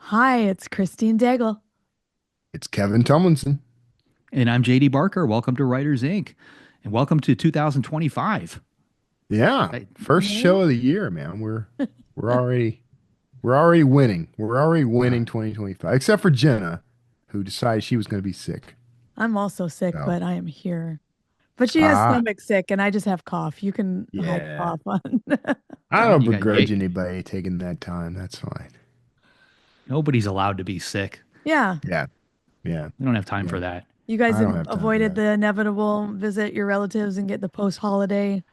Hi, it's Christine Daigle. It's Kevin Tumlinson. And I'm JD Barker. Welcome to Writers Inc. And welcome to 2025. Yeah, Hey, first Yeah. show of the year, man. We're already we're already winning. We're already uh, winning 2025, except for Jenna, who decided she was going to be sick. I'm also sick, So, but I am here. But she has ah, stomach sick, and I just have cough. You can hide yeah. cough on. I well, don't you got yeah, begrudge anybody taking that time. That's fine. nobody's allowed to be sick. Yeah. Yeah, yeah, We don't have time yeah. for that. You guys I don't have time for avoided that. the inevitable visit your relatives and get the post-holiday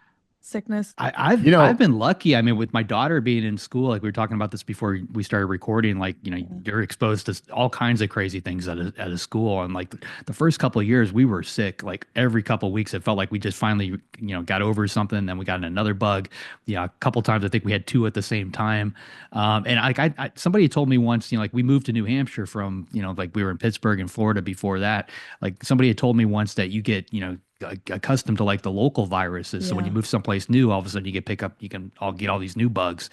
sickness. I, I've You I've know, been lucky. I mean, with my daughter being in school, like we were talking about this before we started recording, like, Yeah. you're exposed to all kinds of crazy things at a school. And like the first couple of years we were sick, like every couple of weeks, it felt like we just finally, got over something. Then we got another bug. Yeah. A couple times, I think we had two at the same time. And somebody told me once, like we moved to New Hampshire from, like we were in Pittsburgh and Florida before that. Like somebody had told me once that you get, accustomed to like the local viruses. So when you Yeah. move someplace new, all of a sudden you can all get all these new bugs.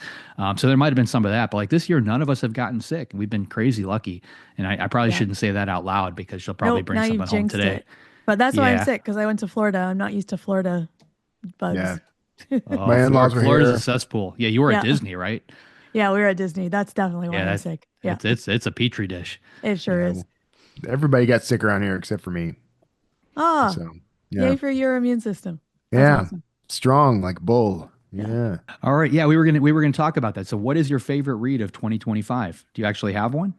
So there might have been some of that, but like this year, none of us have gotten sick. We've been crazy lucky. And I probably Yeah. shouldn't say that out loud because she'll probably Nope. bring Now you've something home jinxed today. it. But that's why I'm Yeah. sick, because I went to Florida. I'm not used to Florida yeah. bugs. My in-laws were Florida's a here. cesspool. Yeah. You were at Yeah. Disney, right? Yeah, we were at Disney. That's definitely why Yeah. I'm That sick. Yeah, it's a petri dish. it sure Yeah, is. everybody got sick around here except for me. Ah, So, yeah, yay for your immune system. That's yeah, awesome. strong like bull. Yeah. Yeah. All right. Yeah. We were gonna talk about that. So what is your favorite read of 2025? Do you actually have one?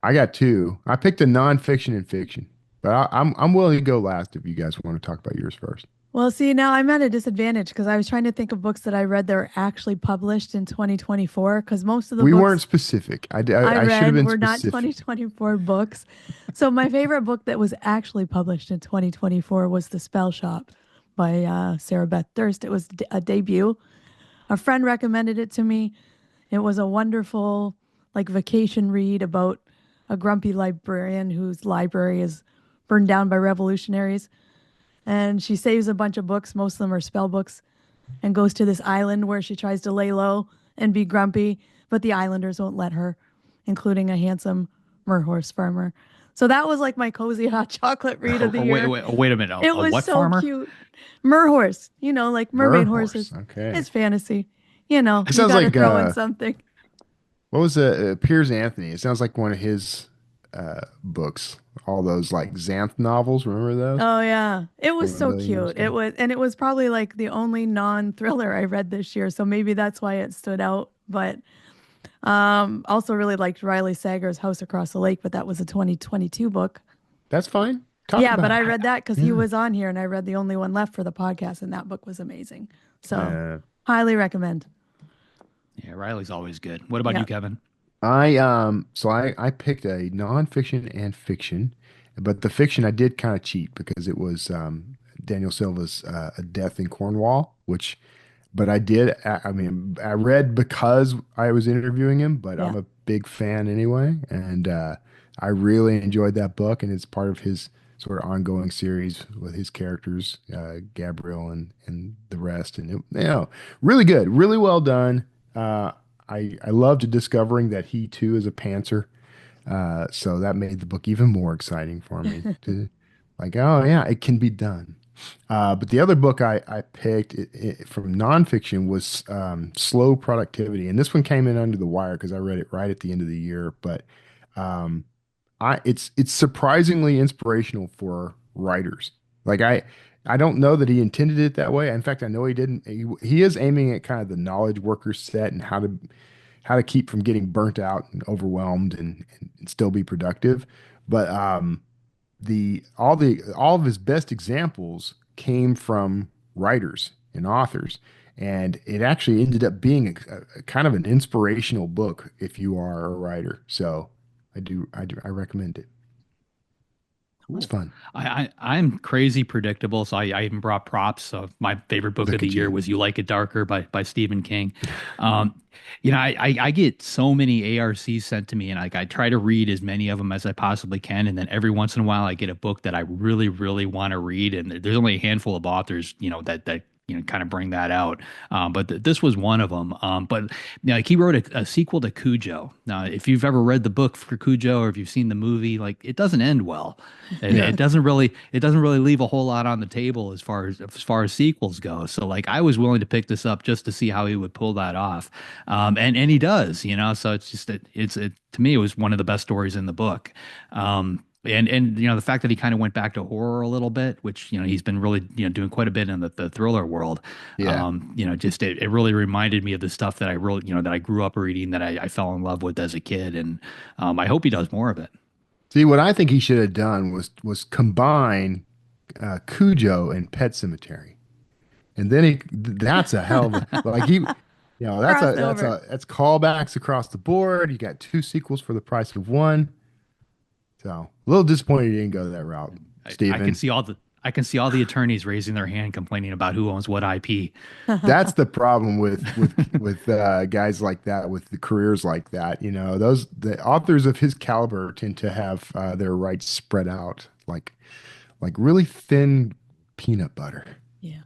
I got two. I picked a nonfiction and fiction, but I'm willing to go last if you guys want to talk about yours first. Well, see, now I'm at a disadvantage because I was trying to think of books that I read that were actually published in 2024, because most of the We weren't books specific. I I should have read been were not specific. 2024 books. So my favorite book that was actually published in 2024 was The Spell Shop by Sarah Beth Durst. It was a debut. A friend recommended it to me. It was a wonderful, like, vacation read about a grumpy librarian whose library is burned down by revolutionaries. And she saves a bunch of books, most of them are spell books, and goes to this island where she tries to lay low and be grumpy, but the islanders won't let her, including a handsome merhorse farmer. So that was like my cozy hot chocolate read of the year. Wait a minute. It A was what so farmer? cute. Merhorse, like mermaid Merhorse. horses. Okay. It's fantasy. It You sounds got to like throw in something. what was Piers Anthony? It sounds like one of his books. All those like Xanth novels. Remember those? Oh yeah, it was From a so million years cute. ago. It was probably like the only non-thriller I read this year, so maybe that's why it stood out. But also really liked Riley Sager's House Across the Lake, but that was a 2022 book. That's fine. Talk Yeah, but about I it. read that because he Yeah. was on here, and I read the only one left for the podcast, and that book was amazing. So Yeah. highly recommend. Yeah, Riley's always good. What about Yeah. you, Kevin? I picked a nonfiction and fiction, but the fiction I did kind of cheat because it was Daniel Silva's A Death in Cornwall, which but I mean I read because I was interviewing him, but Yeah. I'm a big fan anyway, and I really enjoyed that book, and it's part of his sort of ongoing series with his characters, Gabriel and the rest, and really good, really well done. Uh, I loved discovering that he too is a pantser, so that made the book even more exciting for me to like, oh yeah, it can be done. But the other book I picked from nonfiction was Slow Productivity. And this one came in under the wire because I read it right at the end of the year. But um, it's surprisingly inspirational for writers. Like I don't know that he intended it that way. In fact, I know he didn't. He is aiming at kind of the knowledge worker set and how to keep from getting burnt out and overwhelmed and still be productive. But the all of his best examples came from writers and authors, and it actually ended up being a kind of an inspirational book if you are a writer. So I recommend it. It's Cool. fun. I'm crazy predictable, so I even brought props. So my favorite book of Look the at year you. was "You Like It Darker" by Stephen King. Um, I get so many ARCs sent to me, and like I try to read as many of them as I possibly can. And then every once in a while, I get a book that I really, really want to read, and there's only a handful of authors, that kind of bring that out. But this was one of them. But like he wrote a sequel to Cujo. Now, if you've ever read the book for Cujo or if you've seen the movie, like it doesn't end well. It, Yeah. it doesn't really leave a whole lot on the table as far as sequels go. So like I was willing to pick this up just to see how he would pull that off. And he does, So it's just that to me it was one of the best stories in the book. And the fact that he kind of went back to horror a little bit, which he's been really doing quite a bit in the thriller world. Yeah. Just it really reminded me of the stuff that I wrote, that I grew up reading, that I fell in love with as a kid, and I hope he does more of it. See, what I think he should have done was combine Cujo and Pet Cemetery, and then that's a hell of a like he, Crossover. that's callbacks across the board. You got two sequels for the price of one. So a little disappointed you didn't go that route, I can Stephen. see all the attorneys raising their hand complaining about who owns what IP. That's the problem with guys like that, with the careers like that. Those the authors of his caliber tend to have their rights spread out like really thin peanut butter. Yeah.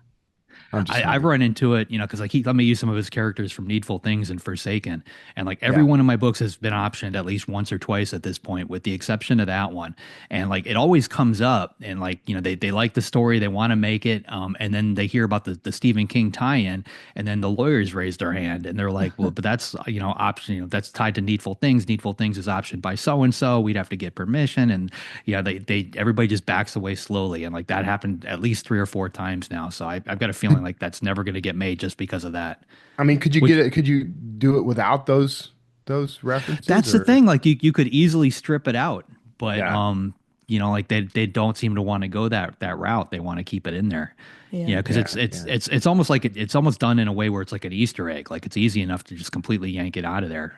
I'm just I've saying. run into it, because like he let me use some of his characters from Needful Things and Forsaken, and like every Yeah. one of my books has been optioned at least once or twice at this point, with the exception of that one. And like it always comes up, and like they like the story, they want to make it, and then they hear about the Stephen King tie-in, and then the lawyers raise their hand and they're like, well, but that's option, that's tied to Needful Things. Needful Things is optioned by so and so. We'd have to get permission, and yeah, they everybody just backs away slowly, and like that happened at least 3 or 4 times now. So I've got a feeling like that's never going to get made just because of that. I mean, could you Which get it? Could you do it without those references That's the or thing. Like you could easily strip it out, but yeah, like they don't seem to want to go that route. They want to keep it in there. Yeah. Yeah, because yeah, it's yeah, it's it's almost like it's almost done in a way where it's like an Easter egg. Like it's easy enough to just completely yank it out of there.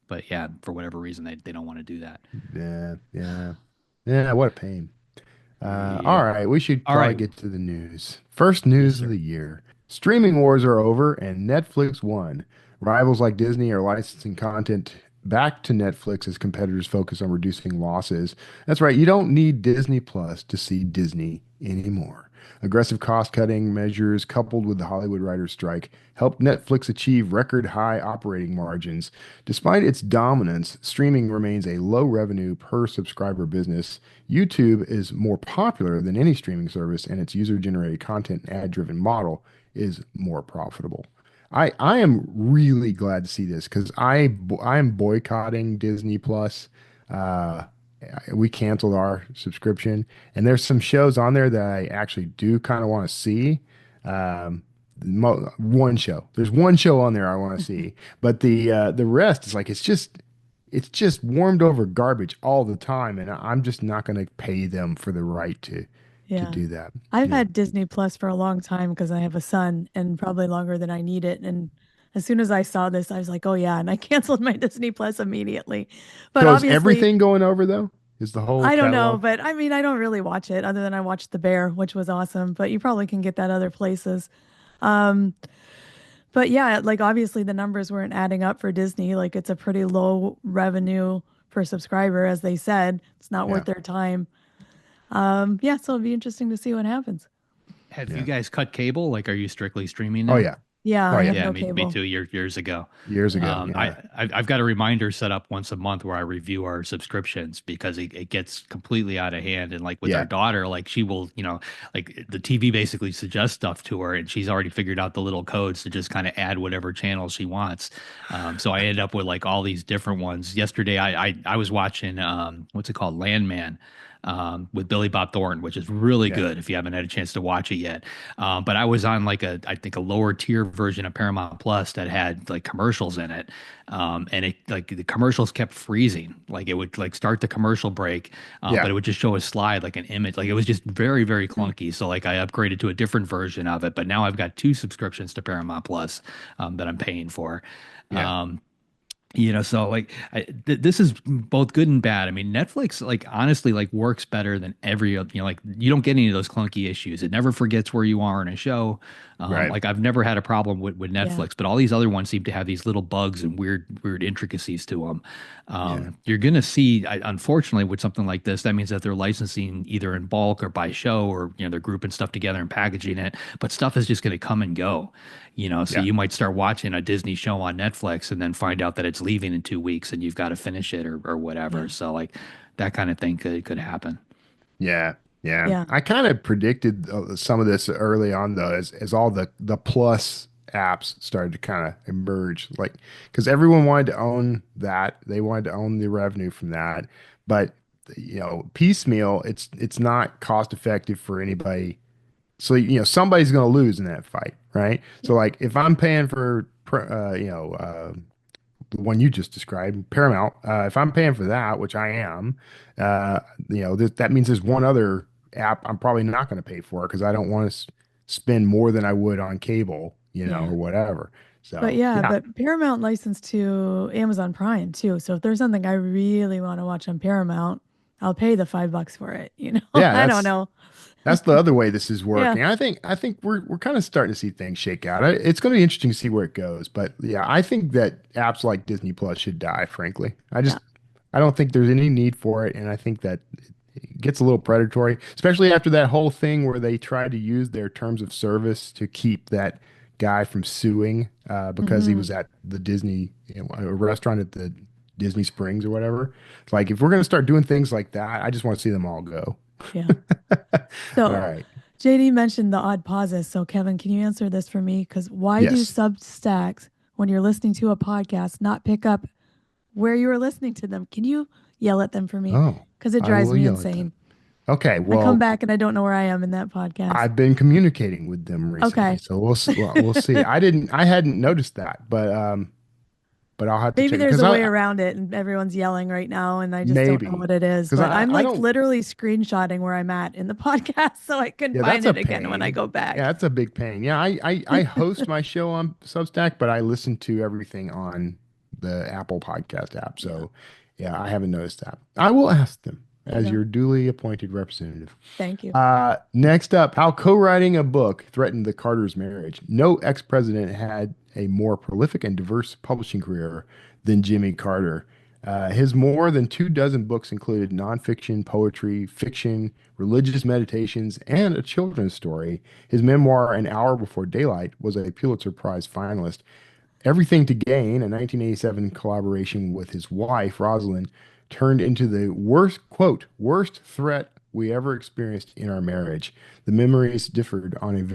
But yeah, for whatever reason they don't want to do that. yeah, yeah, yeah. What a pain. All Yep. right, we should All probably right. get to the news. First Yes, news of sir. the year. Streaming wars are over and Netflix won. Rivals like Disney are licensing content back to Netflix as competitors focus on reducing losses. That's right, you don't need Disney Plus to see Disney anymore. Aggressive cost-cutting measures coupled with the Hollywood writers' strike helped Netflix achieve record high operating margins. Despite its dominance, streaming remains a low revenue per subscriber business. YouTube is more popular than any streaming service, and its user-generated content and ad-driven model is more profitable. I am really glad to see this because I am boycotting Disney Plus. Uh, we canceled our subscription, and there's some shows on there that I actually do kind of want to see. Um, one show. There's one show on there I want to see, but the rest is like it's just warmed over garbage all the time, and I'm just not going to pay them for the right to Yeah. do that. I've Yeah. had Disney Plus for a long time because I have a son and probably longer than I need it. And as soon as I saw this, I was like, oh yeah. And I canceled my Disney Plus immediately. But So is obviously, everything going over though? Is the whole I don't know. catalog? But I mean, I don't really watch it other than I watched The Bear, which was awesome. But you probably can get that other places. Um, but yeah, like obviously the numbers weren't adding up for Disney. Like it's a pretty low revenue per subscriber, as they said. It's not Yeah. worth their time. Yeah, so it'll be interesting to see what happens. Have you Yeah. guys cut cable? Like, are you strictly streaming Oh now? yeah. Yeah, Oh I have yeah. Yeah, no me cable. too. Years ago. Years ago. Yeah. I've got a reminder set up once a month where I review our subscriptions because it gets completely out of hand. And like with our Yeah. daughter, like she will, like the TV basically suggests stuff to her, and she's already figured out the little codes to just kind of add whatever channel she wants. So I ended up with like all these different ones. Yesterday, I was watching what's it called, Landman. With Billy Bob Thornton, which is really Yeah. good if you haven't had a chance to watch it yet. But I was on like I think a lower tier version of Paramount Plus that had like commercials in it. And it like the commercials kept freezing. Like it would like start the commercial break, but Yeah. it would just show a slide, like an image. Like it was just very, very Hmm. clunky. So like I upgraded to a different version of it, but now I've got two subscriptions to Paramount Plus that I'm paying for. Yeah. Um, So like this is both good and bad. I mean, Netflix like honestly like works better than every like you don't get any of those clunky issues. It never forgets where you are in a show. Right. Like I've never had a problem with Yeah. Netflix, but all these other ones seem to have these little bugs and weird intricacies to them. Yeah. You're gonna see, unfortunately, with something like this, that means that they're licensing either in bulk or by show, or they're grouping stuff together and packaging it. But stuff is just gonna come and go. So Yeah. you might start watching a Disney show on Netflix and then find out that it's leaving in 2 weeks and you've got to finish it or whatever. Yeah. So like that kind of thing could happen. Yeah. Yeah. Yeah. I kind of predicted some of this early on though, as all the plus apps started to kind of emerge, like because everyone wanted to own that, they wanted to own the revenue from that, but piecemeal, it's not cost effective for anybody. So somebody's going to lose in that fight, right? So like if I'm paying for the one you just described, Paramount, if I'm paying for that, which I am, uh, that means there's one other app I'm probably not going to pay for because I don't want to spend more than I would on cable, Yeah. or whatever. But So yeah, yeah, but Paramount licensed to Amazon Prime too. So if there's something I really want to watch on Paramount, I'll pay the $5 for it, you know? yeah, I don't know. that's the other way this is Yeah. working. I think we're kind of starting to see things shake out. It's going to be interesting to see where it goes. But yeah, I think that apps like Disney Plus should die, frankly. Yeah. I don't think there's any need for it, and I think that it gets a little predatory, especially after that whole thing where they tried to use their terms of service to keep that guy from suing because he Hmm. was at the Disney, a restaurant at the Disney Springs or whatever. It's like if we're going to start doing things like that, I just want to see them all go. Yeah. All So right. JD mentioned the odd pauses. So Kevin, can you answer this for me? Because why do Yes. Substacks, when you're listening to a podcast, not pick up where you were listening to them? Can you yell at them for me? Oh, Because it I drives will me yell at them. insane. Okay. I come Well, back and I don't know where I am in that podcast. I've been communicating with them recently, Okay. so we'll see. I hadn't noticed that, but I'll have to Maybe check it there's because a way I around it and everyone's yelling right now and I just don't know maybe what it is. because But I'm I like don't. literally screenshotting where I'm at in the podcast so I can Yeah, find that's a it again when I pain. go Yeah, back. that's a big pain. Yeah, I host my show on Substack, but I listen to everything on the Apple Podcast app. Yeah. So, yeah, I haven't noticed that. I will ask them There you as go. your duly appointed representative. Thank you. Next up, how co-writing a book threatened the Carters' marriage. No ex-president had a more prolific and diverse publishing career than Jimmy Carter. His more than 2 dozen books included nonfiction, poetry, fiction, religious meditations, and a children's story. His memoir, An Hour Before Daylight, was a Pulitzer Prize finalist. Everything to Gain, a 1987 collaboration with his wife, Rosalind, turned into the worst, quote, worst threat we ever experienced in our marriage. The memories differed on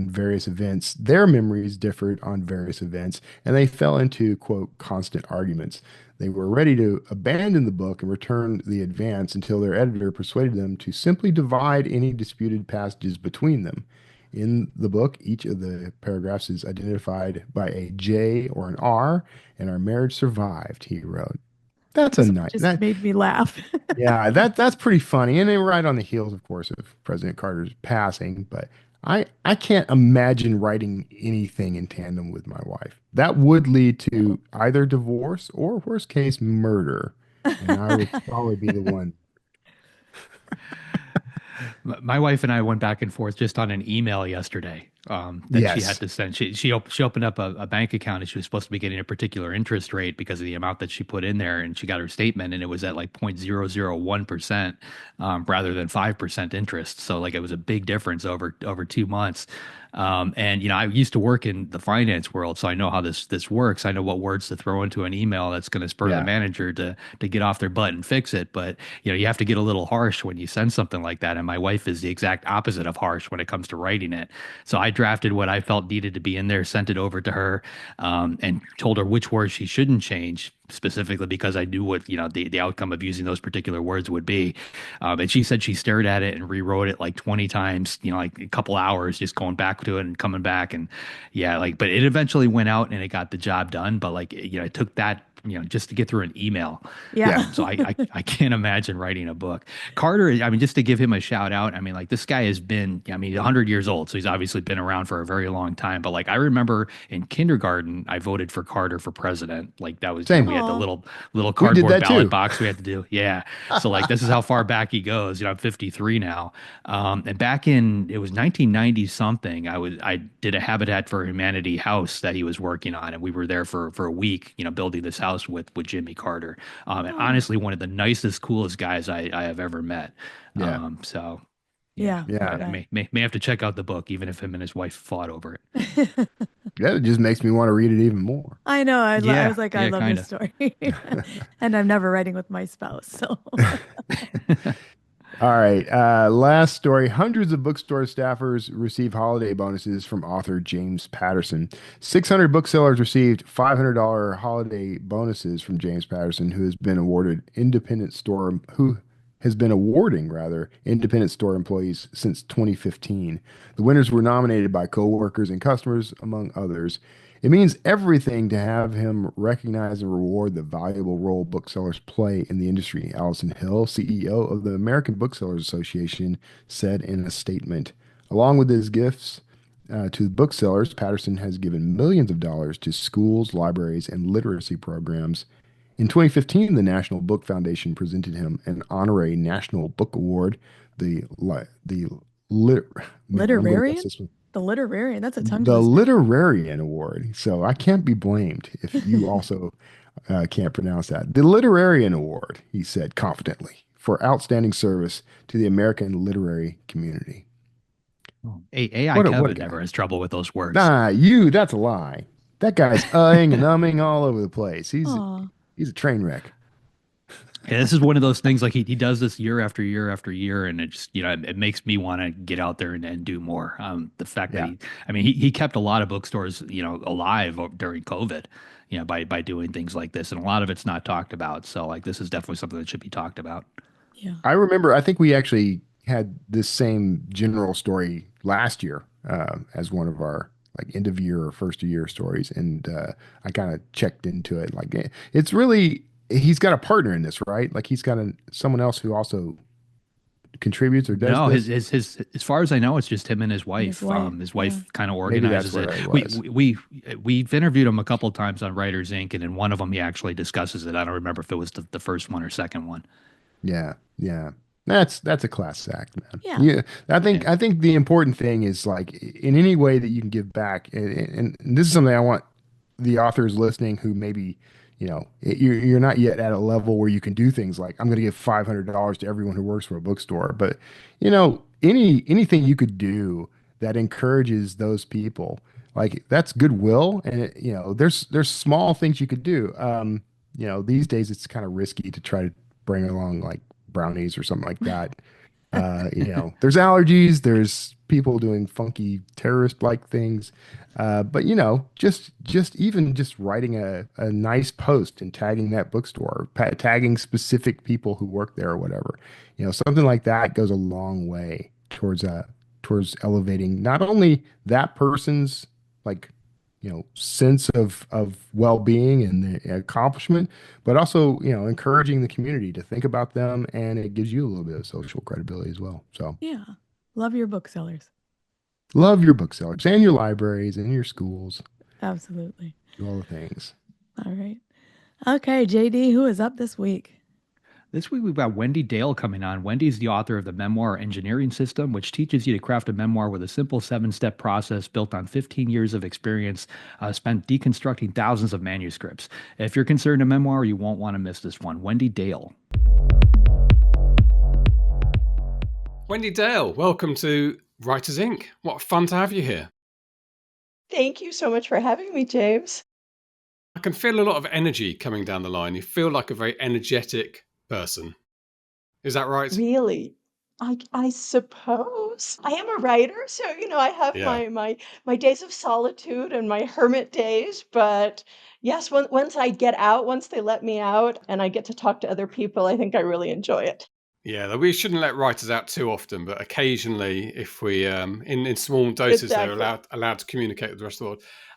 various events. Their memories differed on various events, and they fell into, quote, constant arguments. They were ready to abandon the book and return the advance until their editor persuaded them to simply divide any disputed passages between them. In the book, each of the paragraphs is identified by a J or an R, and our marriage survived, he wrote. That's a This one nice just that made me laugh. yeah, that's pretty funny. And then right on the heels, of course, of President Carter's passing. But I can't imagine writing anything in tandem with my wife. That would lead to either divorce or worst case murder. And I would probably be the one. My wife and I went back and forth just on an email yesterday that she had Yes. to send. She opened up a bank account and she was supposed to be getting a particular interest rate because of the amount that she put in there, and she got her statement and it was at like 0.001% rather than 5% interest. So like it was a big difference over 2 months. And I used to work in the finance world, so I know how this works. I know what words to throw into an email that's going to spur the Yeah. manager to get off their butt and fix it. But you have to get a little harsh when you send something like that. And my wife is the exact opposite of harsh when it comes to writing it. So I drafted what I felt needed to be in there, sent it over to her, and told her which words she shouldn't change specifically because I knew what the outcome of using those particular words would be. And she said she stared at it and rewrote it like 20 times, like a couple hours, just going back to it and coming back. And yeah, but it eventually went out and it got the job done. But it took that just to get through an email. Yeah. So I can't imagine writing a book. Carter, I mean, just to give him a shout out, I mean, like this guy has been, I mean, 100 years old. So he's obviously been around for a very long time. But like, I remember in kindergarten, I voted for Carter for president. Like that was, Same. we had the Aw. little We did cardboard that ballot too. box we had to do. Yeah. So like, this is how far back he goes. I'm 53 now. And back in, it was 1990 something, I did a Habitat for Humanity house that he was working on. And we were there for a week, building this house with Jimmy Carter. And Oh, honestly, one of the nicest, coolest guys I have ever met. Yeah. So yeah, yeah. Yeah. I I may have to check out the book, even if him and his wife fought over it. bet. Yeah, it just makes me want to read it even more. I know. I Yeah, was like, I yeah, love kind this story. And I'm never writing with my spouse. So, of. All right. Last story. Hundreds of bookstore staffers receive holiday bonuses from author James Patterson. 600 booksellers received $500 holiday bonuses from James Patterson, who has been awarding rather independent store employees since 2015. The winners were nominated by coworkers and customers, among others. It means everything to have him recognize and reward the valuable role booksellers play in the industry, Allison Hill, CEO of the American Booksellers Association, said in a statement. Along with his gifts to booksellers, Patterson has given millions of dollars to schools, libraries, and literacy programs. In 2015, the National Book Foundation presented him an honorary National Book Award, the the lit, man, I'm going to mess literarian? this one. The literarian. That's a tongue The twister. Literarian Award. So I can't be blamed if you also can't pronounce that. The Literarian Award, he said confidently, for outstanding service to the American literary community. AI What a Kevin guy. never has trouble with those words. Nah, that's a lie. That guy's and umming all over the place. Oh, He's a train wreck. Yeah, this is one of those things like he does this year after year after year, and it just it makes me want to get out there and do more. The fact that Yeah. I mean he kept a lot of bookstores alive during COVID, by doing things like this, and a lot of it's not talked about. So like this is definitely something that should be talked about. yeah. I remember, I think we actually had this same general story last year as one of our like end of year or first of year stories. And I kind of checked into it. Like it's really, he's got a partner in this, right? Like he's got someone else who also contributes or does No, this. his as far as I know, it's just him and his And his wife. wife. His Yeah. wife kind of Maybe that's organizes what it. it We was. we we've interviewed him a couple times on Writers Inc. and in one of them he actually discusses it. I don't remember if it was the first one or second one. Yeah. Yeah. That's a class act, man. Yeah. Yeah, Yeah. I think the important thing is like in any way that you can give back, and this is something I want the authors listening who maybe, you're not yet at a level where you can do things like I'm going to give $500 to everyone who works for a bookstore, but anything you could do that encourages those people, like that's goodwill, and there's small things you could do. These days it's kind of risky to try to bring along like brownies or something like that. There's allergies, there's people doing funky terrorist-like things. But just writing a nice post and tagging that bookstore, tagging specific people who work there or whatever, something like that goes a long way towards elevating not only that person's like sense of well-being and the accomplishment, but also encouraging the community to think about them, and it gives you a little bit of social credibility as well. So Yeah. Love your booksellers. love your booksellers and your libraries and your schools, Absolutely. do all the things. All right. Okay, JD, who is up this week? This week we've got Wendy Dale coming on. Wendy's the author of the Memoir Engineering System, which teaches you to craft a memoir with a simple 7-step process built on 15 years of experience spent deconstructing thousands of manuscripts. If you're considering a memoir, you won't want to miss this one. Wendy Dale. Wendy Dale, welcome to Writers Inc. What fun to have you here. Thank you so much for having me, James. I can feel a lot of energy coming down the line. You feel like a very energetic person. Is that right? Really, I suppose I am a writer, so I have Yeah. my days of solitude and my hermit days. But yes, once I get out, once they let me out, and I get to talk to other people, I think I really enjoy it. Yeah, we shouldn't let writers out too often, but occasionally, if we in small doses, they're Exactly. allowed to communicate with the rest of the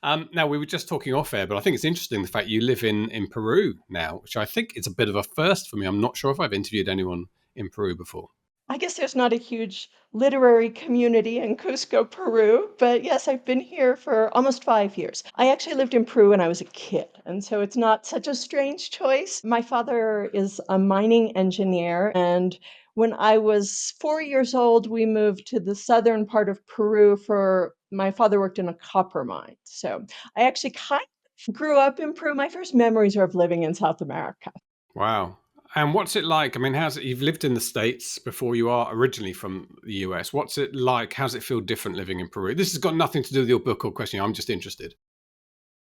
world. Now, we were just talking off air, but I think it's interesting the fact you live in Peru now, which I think is a bit of a first for me. I'm not sure if I've interviewed anyone in Peru before. I guess there's not a huge literary community in Cusco, Peru, but yes, I've been here for almost 5 years. I actually lived in Peru when I was a kid, and so it's not such a strange choice. My father is a mining engineer, and when I was 4 years old, we moved to the southern part of Peru for my father worked in a copper mine. So I actually kind of grew up in Peru. My first memories are of living in South America. Wow. And what's it like? I mean, how's it? You've lived in the States before you are originally from the US. What's it like? How's it feel different living in Peru? This has got nothing to do with your book or question. I'm just interested.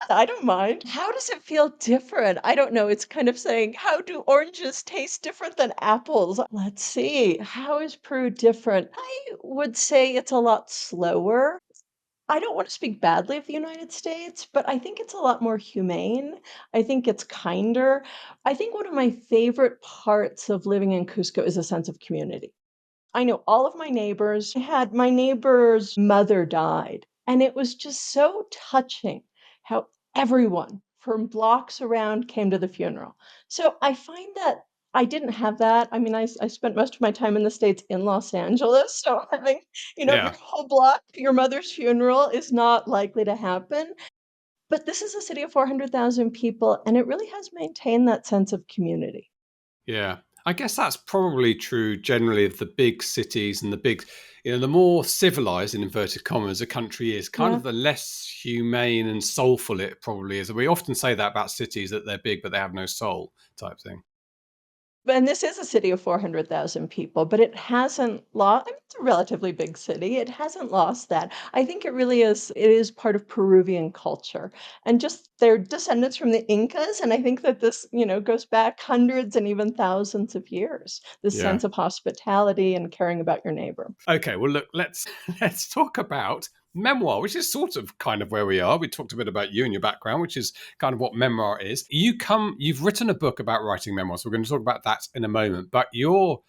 I don't mind. How does it feel different? I don't know. It's kind of saying, how do oranges taste different than apples? Let's see. How is Peru different? I would say it's a lot slower. I don't want to speak badly of the United States, but I think it's a lot more humane. I think it's kinder. I think one of my favorite parts of living in Cusco is a sense of community. I know all of my neighbors. I had my neighbor's mother died, and it was just so touching how everyone from blocks around came to the funeral. So I find that I didn't have that. I mean, I spent most of my time in the States in Los Angeles. So having, your Yeah. whole block, your mother's funeral is not likely to happen. But this is a city of 400,000 people, and it really has maintained that sense of community. Yeah. I guess that's probably true generally of the big cities and the big, the more civilized, in inverted commas, a country is, kind Yeah. of the less humane and soulful it probably is. And we often say that about cities, that they're big, but they have no soul type thing. And this is a city of 400,000 people, but it hasn't lost. I mean, it's a relatively big city. It hasn't lost that. I think it is part of Peruvian culture and just their descendants from the Incas. And I think that this, goes back hundreds and even thousands of years, this Yeah. sense of hospitality and caring about your neighbor. Okay, well, look, let's let's talk about memoir, which is sort of kind of where we are. We talked a bit about you and your background, which is kind of what memoir is. You've written a book about writing memoirs. We're going to talk about that in a moment, but you're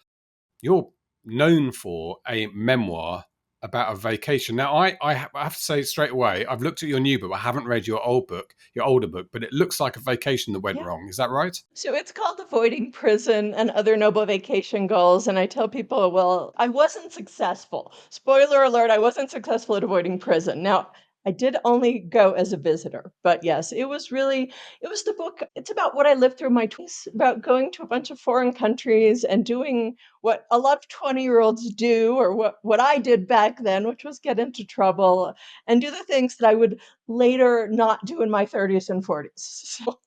known for a memoir about a vacation. Now, I have to say straight away, I've looked at your new book. I haven't read your older book, but it looks like a vacation that went Yeah. wrong. Is that right? So it's called Avoiding Prison and Other Noble Vacation Goals. And I tell people, well, I wasn't successful. Spoiler alert, I wasn't successful at avoiding prison. Now, I did only go as a visitor, but yes, it was the book. It's about what I lived through my 20s, about going to a bunch of foreign countries and doing what a lot of 20-year-olds do, or what I did back then, which was get into trouble and do the things that I would later not do in my 30s and 40s. So,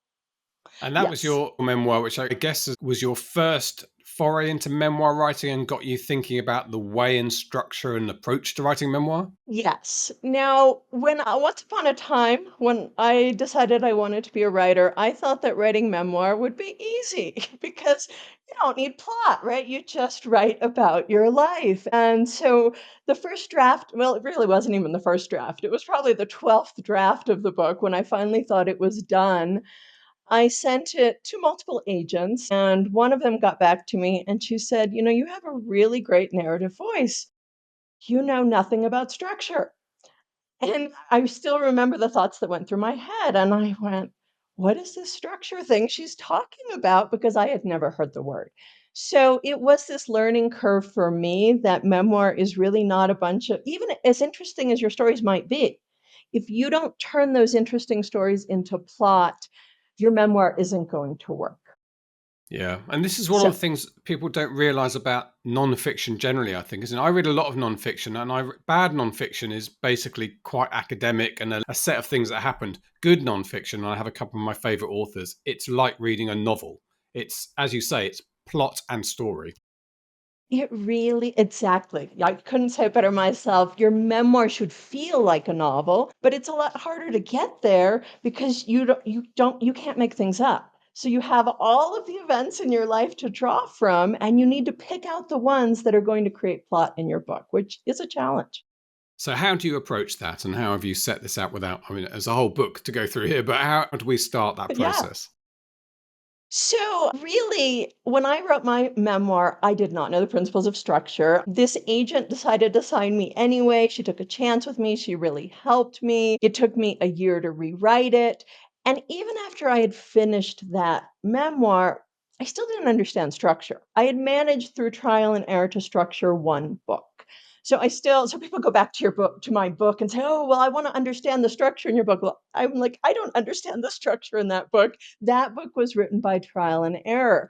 And that was yes. your memoir, which I guess was your first foray into memoir writing and got you thinking about the way and structure and approach to writing memoir. Yes. Now, once upon a time, when I decided I wanted to be a writer, I thought that writing memoir would be easy because you don't need plot, right? You just write about your life. And so the first draft, well, it really wasn't even the first draft. It was probably the 12th draft of the book when I finally thought it was done. I sent it to multiple agents, and one of them got back to me and she said, you have a really great narrative voice. You know nothing about structure. And I still remember the thoughts that went through my head, and I went, "What is this structure thing she's talking about?" Because I had never heard the word. So it was this learning curve for me that memoir is really not a bunch of, even as interesting as your stories might be, if you don't turn those interesting stories into plot, your memoir isn't going to work. Yeah, and this is one of So the things people don't realize about non-fiction generally, I think, isn't it? I read a lot of non-fiction, and bad non-fiction is basically quite academic and a set of things that happened. Good non-fiction, and I have a couple of my favorite authors. It's like reading a novel. It's, as you say, it's plot and story. it really, exactly. I couldn't say it better myself. Your memoir should feel like a novel, but it's a lot harder to get there because you can't make things up. So you have all of the events in your life to draw from, and you need to pick out the ones that are going to create plot in your book, which is a challenge. So how do you approach that, and how have you set this out without, I mean, there's a whole book to go through here, but how do we start that But yeah, process? So, really, when I wrote my memoir, I did not know the principles of structure. This agent decided to sign me anyway. She took a chance with me. She really helped me. It took me a year to rewrite it. And even after I had finished that memoir, I still didn't understand structure. I had managed through trial and error to structure one book. So people go back to your book, to my book, and say, "Oh, well, I want to understand the structure in your book." Well, I'm like, I don't understand the structure in that book. That book was written by trial and error.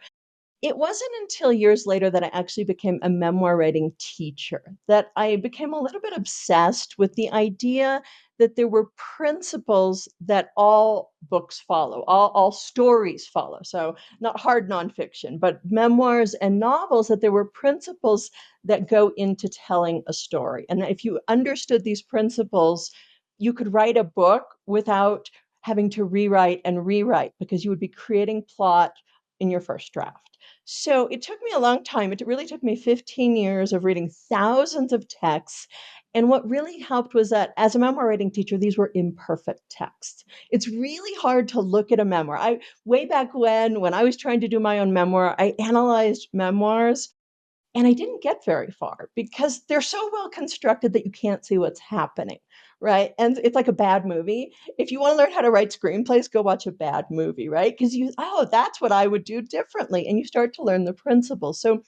It wasn't until years later that I actually became a memoir writing teacher that I became a little bit obsessed with the idea that there were principles that all books follow, all stories follow. So, not hard nonfiction, but memoirs and novels, that there were principles that go into telling a story. And that if you understood these principles, you could write a book without having to rewrite and rewrite because you would be creating plot in your first draft. So it took me a long time. It really took me 15 years of reading thousands of texts. And what really helped was that as a memoir writing teacher, these were imperfect texts. It's really hard to look at a memoir. I way back when I was trying to do my own memoir, I analyzed memoirs and I didn't get very far because they're so well constructed that you can't see what's happening, right? And it's like a bad movie. If you want to learn how to write screenplays, go watch a bad movie, right? Because oh, that's what I would do differently. And you start to learn the principles. So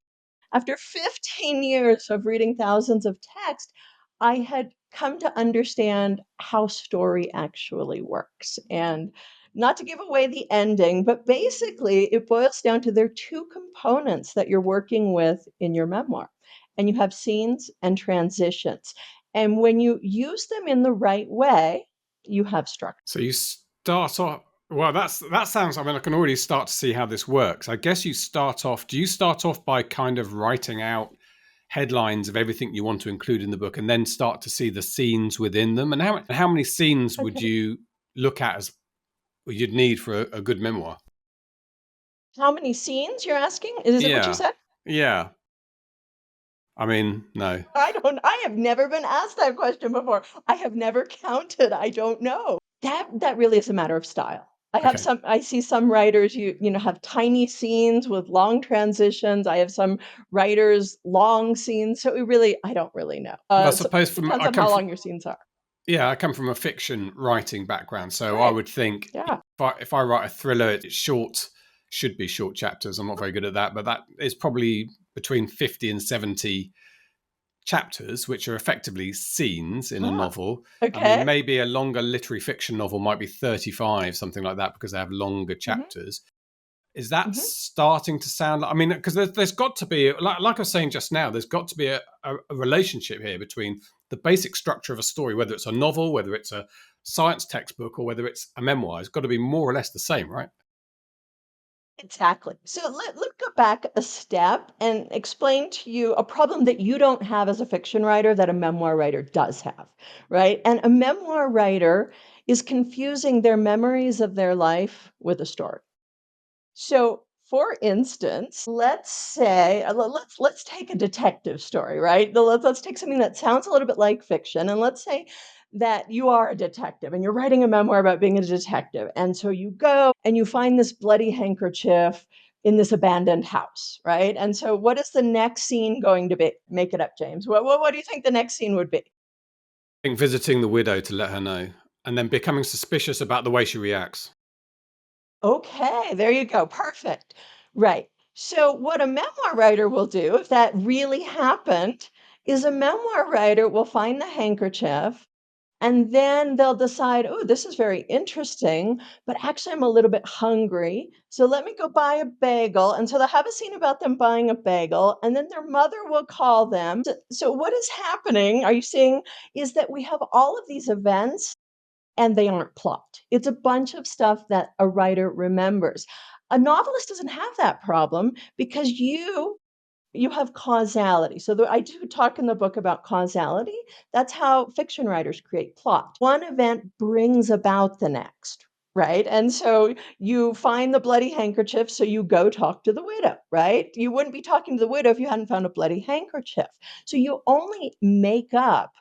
after 15 years of reading thousands of texts, I had come to understand how story actually works. And not to give away the ending, but basically it boils down to there are two components that you're working with in your memoir. And you have scenes and transitions. And when you use them in the right way, you have structure. So you start off. Well, that sounds. I mean, I can already start to see how this works. I guess you start off. Do you start off by kind of writing out headlines of everything you want to include in the book, and then start to see the scenes within them? And how many scenes would Okay. you look at as you'd need for a good memoir? How many scenes you're asking? Is it what you Yeah, said? yeah. I mean, no. I have never been asked that question before. I have never counted. I don't know. That really is a matter of style. Okay. I see some writers have tiny scenes with long transitions. I have some writers long scenes. So I don't really know. Well, I So suppose it depends I on come how from long your scenes are. yeah, I come from a fiction writing background, so I Right. would think Yeah. if I write a thriller, it's short, should be short chapters. I'm not very good at that, but that is probably between 50 and 70 chapters, which are effectively scenes in a Ah, novel. I mean, okay. maybe a longer literary fiction novel might be 35, something like that, because they have longer Hmm. chapters. Is that Hmm. starting to sound like, I mean, because there's got to be, like I was saying just now, there's got to be a relationship here between the basic structure of a story, whether it's a novel, whether it's a science textbook, or whether it's a memoir. It's got to be more or less the same, right? Exactly. So let's go back a step and explain to you a problem that you don't have as a fiction writer that a memoir writer does have, right? And a memoir writer is confusing their memories of their life with a story. So, for instance, let's say let's take a detective story, right? Let's take something that sounds a little bit like fiction, and let's say that you are a detective and you're writing a memoir about being a detective, and so you go and you find this bloody handkerchief in this abandoned house, right? And so, what is the next scene going to be? Make it up, James. What do you think the next scene would be? I think visiting the widow to let her know, and then becoming suspicious about the way she reacts. Okay, there you go. Perfect. Right. So, what a memoir writer will do, if that really happened, is a memoir writer will find the handkerchief and then they'll decide, oh, this is very interesting, but actually, I'm a little bit hungry. So, let me go buy a bagel. And so, they'll have a scene about them buying a bagel, and then their mother will call them. So what is happening? Are you seeing? Is that we have all of these events and they aren't plot. It's a bunch of stuff that a writer remembers. A novelist doesn't have that problem because you have causality. So I do talk in the book about causality. That's how fiction writers create plot. One event brings about the next, right? And so you find the bloody handkerchief, so you go talk to the widow, right? You wouldn't be talking to the widow if you hadn't found a bloody handkerchief. So you only make up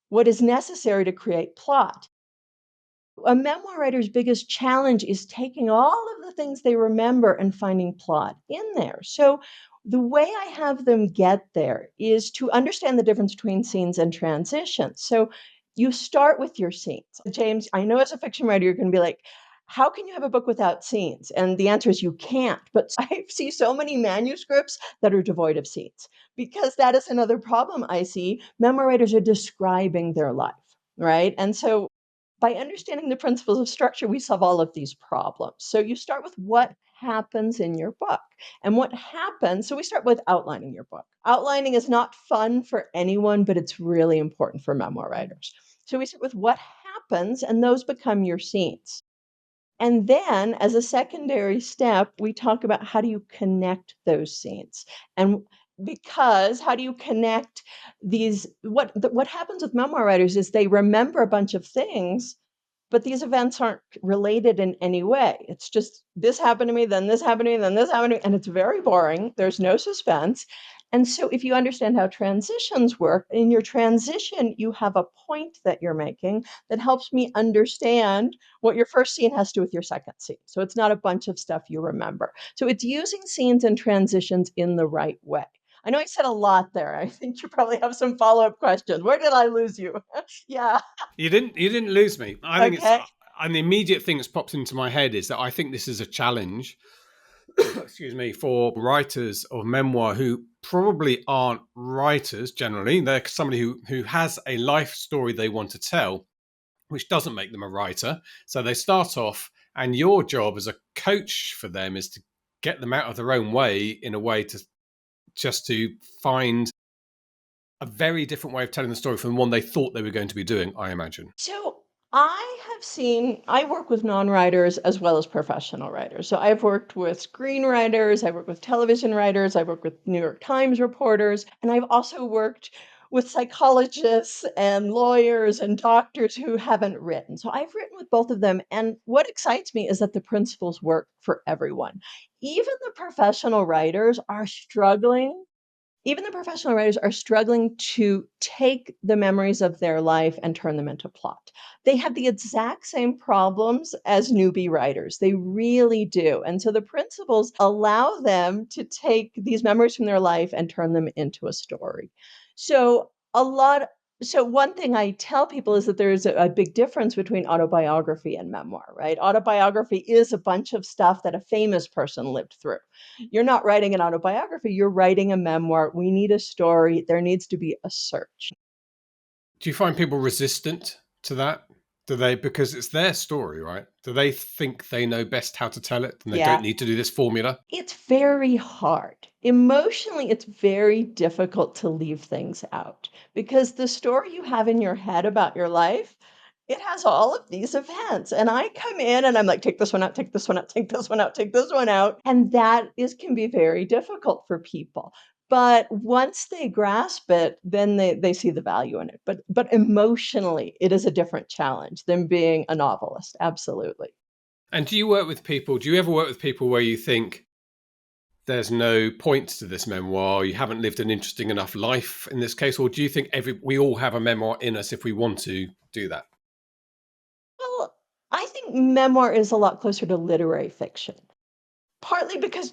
what is necessary to create plot. A memoir writer's biggest challenge is taking all of the things they remember and finding plot in there. So the way I have them get there is to understand the difference between scenes and transitions. So you start with your scenes. James, I know as a fiction writer, you're going to be like, how can you have a book without scenes? And the answer is you can't. But I see so many manuscripts that are devoid of scenes because that is another problem I see. Memoir writers are describing their life, right? And so by understanding the principles of structure, we solve all of these problems. So you start with what happens in your book. And what happens, so we start with outlining your book. Outlining is not fun for anyone, but it's really important for memoir writers. So we start with what happens, and those become your scenes. And then, as a secondary step, we talk about how do you connect those scenes. And because how do you connect these? What happens with memoir writers is they remember a bunch of things, but these events aren't related in any way. It's just this happened to me, then this happened to me, then this happened to me, and it's very boring. There's no suspense. And so if you understand how transitions work, in your transition, you have a point that you're making that helps me understand what your first scene has to do with your second scene. So it's not a bunch of stuff you remember. So it's using scenes and transitions in the right way. I know I said a lot there. I think you probably have some follow-up questions. Where did I lose you? Yeah. You didn't lose me. I think it's Okay. and the immediate thing that's popped into my head is that I think this is a challenge, excuse me, for writers of memoir who probably aren't writers generally. They're somebody who has a life story they want to tell, which doesn't make them a writer. So they start off, and your job as a coach for them is to get them out of their own way in a way to just to find a very different way of telling the story from the one they thought they were going to be doing, I imagine. So I work with non-writers as well as professional writers. So I've worked with screenwriters, I've worked with television writers, I've worked with New York Times reporters, and I've also worked with psychologists and lawyers and doctors who haven't written. So I've written with both of them. And what excites me is that the principles work for everyone. Even the professional writers are struggling Even the professional writers are struggling to take the memories of their life and turn them into plot. They have the exact same problems as newbie writers. They really do. And so the principles allow them to take these memories from their life and turn them into a story. So a lot so one thing I tell people is that there's a big difference between autobiography and memoir, right? Autobiography is a bunch of stuff that a famous person lived through. You're not writing an autobiography, you're writing a memoir. We need a story. There needs to be a search. Do you find people resistant to that? Do they, because it's their story, right? Do they think they know best how to tell it and they don't Yeah. need to do this formula? It's very hard. Emotionally, it's very difficult to leave things out because the story you have in your head about your life, it has all of these events. And I come in and I'm like, take this one out, take this one out, take this one out, take this one out. And can be very difficult for people. But once they grasp it, then they see the value in it. But emotionally, it is a different challenge than being a novelist. Absolutely. And do you ever work with people where you think there's no point to this memoir, you haven't lived an interesting enough life in this case, or do you think we all have a memoir in us if we want to do that? Well, I think memoir is a lot closer to literary fiction, partly because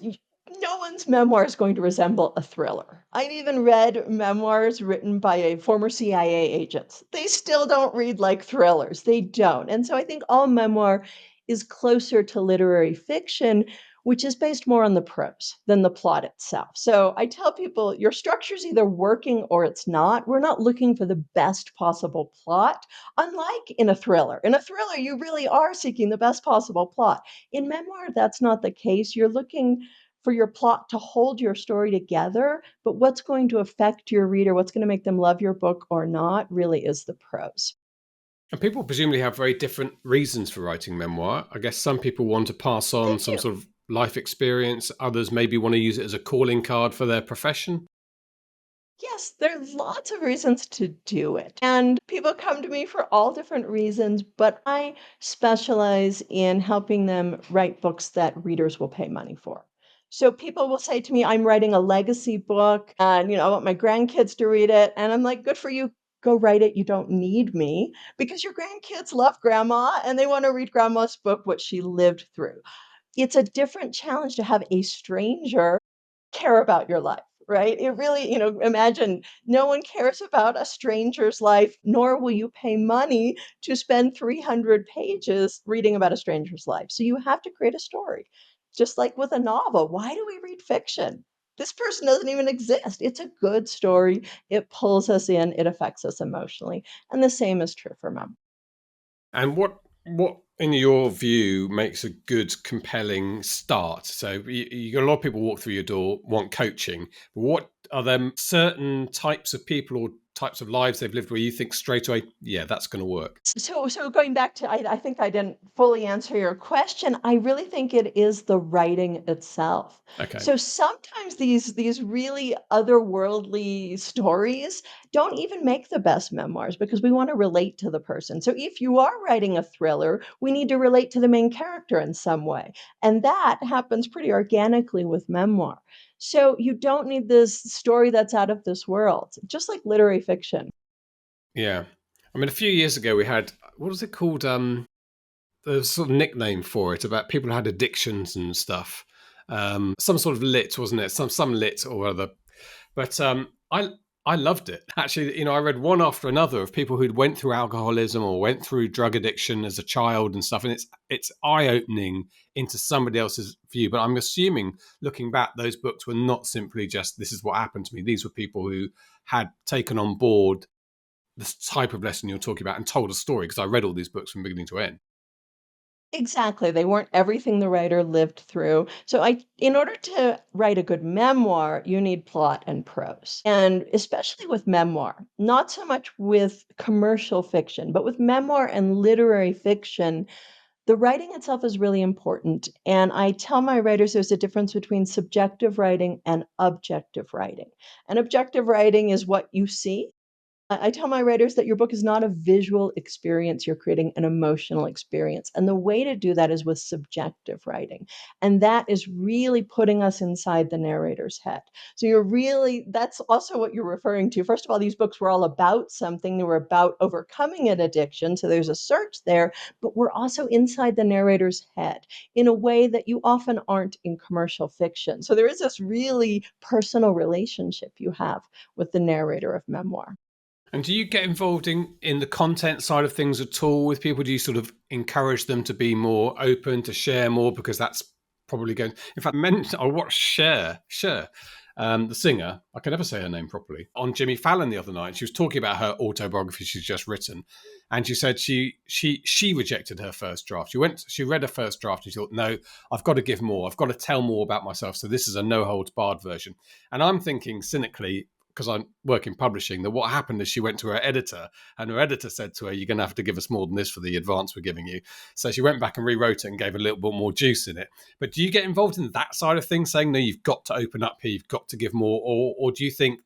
no one's memoir is going to resemble a thriller. I've even read memoirs written by a former CIA agent. They still don't read like thrillers. They don't. And so I think all memoir is closer to literary fiction, which is based more on the prose than the plot itself. So I tell people your structure's either working or it's not. We're not looking for the best possible plot, unlike in a thriller. In a thriller, you really are seeking the best possible plot. In memoir, that's not the case. You're looking for your plot to hold your story together, but what's going to affect your reader, what's going to make them love your book or not, really is the prose. And people presumably have very different reasons for writing memoir. I guess some people want to pass They on some do. sort of life experience, others maybe want to use it as a calling card for their profession. Yes, there are lots of reasons to do it. And people come to me for all different reasons, but I specialize in helping them write books that readers will pay money for. So people will say to me, I'm writing a legacy book and I want my grandkids to read it. And I'm like, good for you. go write it. You don't need me, because your grandkids love grandma and they want to read grandma's book, what she lived through. It's a different challenge to have a stranger care about your life, right? It really, imagine no one cares about a stranger's life, nor will you pay money to spend 300 pages reading about a stranger's life. So you have to create a story. Just like with a novel, why do we read fiction? This person doesn't even exist. It's a good story. It pulls us in, it affects us emotionally. And the same is true for memoir. And what in your view makes a good, compelling start? So you got a lot of people walk through your door, want coaching. What are them certain types of people or types of lives they've lived where you think straight away, yeah, that's going to work? So going back to, I think I didn't fully answer your question. I really think it is the writing itself. Okay. So sometimes these really otherworldly stories don't even make the best memoirs because we want to relate to the person. So if you are writing a thriller, we need to relate to the main character in some way. And that happens pretty organically with memoir. So you don't need this story that's out of this world, just like literary fiction. Yeah. I mean, a few years ago we had, what was it called? There's sort of nickname for it about people who had addictions and stuff. Some sort of lit, wasn't it? Some lit or other. But I loved it. Actually, I read one after another of people who'd went through alcoholism or went through drug addiction as a child and stuff, and it's eye opening into somebody else's view. But I'm assuming, looking back, those books were not simply just this is what happened to me. These were people who had taken on board this type of lesson you're talking about and told a story, because I read all these books from beginning to end. Exactly. They weren't everything the writer lived through. So in order to write a good memoir, you need plot and prose. And especially with memoir, not so much with commercial fiction, but with memoir and literary fiction, the writing itself is really important. And I tell my writers there's a difference between subjective writing and objective writing. And objective writing is what you see. I tell my writers that your book is not a visual experience, you're creating an emotional experience. And the way to do that is with subjective writing. And that is really putting us inside the narrator's head. So that's also what you're referring to. First of all, these books were all about something, they were about overcoming an addiction. So there's a search there, but we're also inside the narrator's head in a way that you often aren't in commercial fiction. So there is this really personal relationship you have with the narrator of memoir. And do you get involved in the content side of things at all with people? Do you sort of encourage them to be more open, to share more? Because that's probably going. In fact, I watched Cher, the singer. I can never say her name properly. On Jimmy Fallon the other night, she was talking about her autobiography she's just written, and she said she rejected her first draft. She read her first draft, and she thought, no, I've got to give more. I've got to tell more about myself. So this is a no holds barred version. And I'm thinking cynically, because I work in publishing, that what happened is she went to her editor and her editor said to her, you're going to have to give us more than this for the advance we're giving you. So she went back and rewrote it and gave a little bit more juice in it. But do you get involved in that side of things, saying, no, you've got to open up here, you've got to give more? Or do you think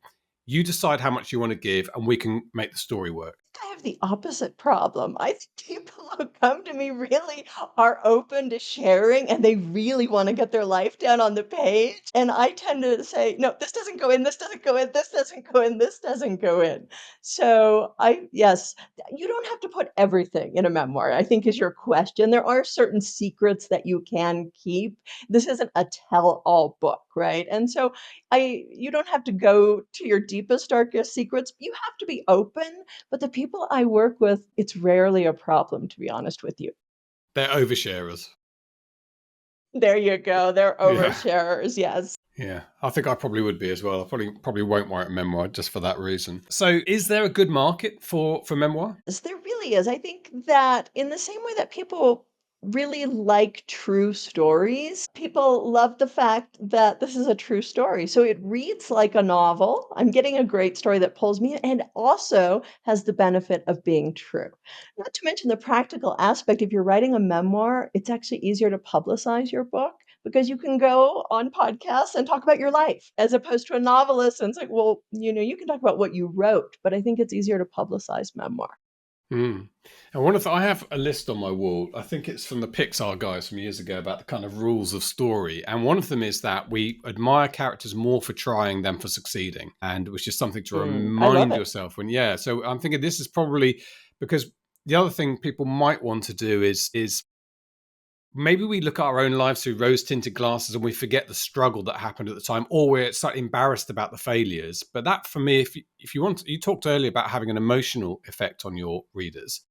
you decide how much you want to give and we can make the story work? I have the opposite problem. I think people who come to me really are open to sharing and they really want to get their life down on the page. And I tend to say, no, this doesn't go in, this doesn't go in, this doesn't go in, this doesn't go in. So yes, you don't have to put everything in a memoir, I think is your question. There are certain secrets that you can keep. This isn't a tell all book, right? And so you don't have to go to your deepest, darkest secrets. You have to be open, but the people I work with, it's rarely a problem, to be honest with you. They're oversharers. There you go. They're Yeah. oversharers. Yes. Yeah, I think I probably would be as well. I probably won't write a memoir just for that reason. So is there a good market for memoir? There really is. I think that in the same way that people really like true stories, people love the fact that this is a true story. So it reads like a novel. I'm getting a great story that pulls me in and also has the benefit of being true. Not to mention the practical aspect. If you're writing a memoir, it's actually easier to publicize your book because you can go on podcasts and talk about your life as opposed to a novelist. And it's like, well, you can talk about what you wrote, but I think it's easier to publicize memoir. Mm. And I have a list on my wall. I think it's from the Pixar guys from years ago about the kind of rules of story. And one of them is that we admire characters more for trying than for succeeding. And which is something to I love remind it. yourself when, yeah. So I'm thinking this is probably because the other thing people might want to do is maybe we look at our own lives through rose tinted glasses and we forget the struggle that happened at the time, or we're slightly embarrassed about the failures. But that for me, if you want, you talked earlier about having an emotional effect on your readers.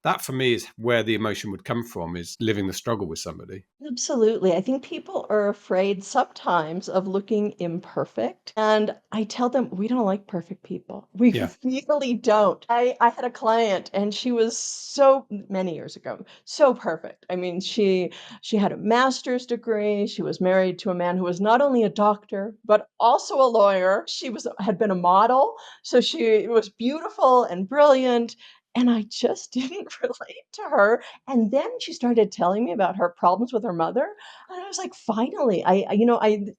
That for me is where the emotion would come from, is living the struggle with somebody. Absolutely. I think people are afraid sometimes of looking imperfect. And I tell them we don't like perfect people. We Yeah. really don't. I had a client and she was so many years ago, so perfect. I mean, she had a master's degree. She was married to a man who was not only a doctor, but also a lawyer. She had been a model. So she was beautiful and brilliant. And I just didn't relate to her. And then she started telling me about her problems with her mother, and I was like, "Finally,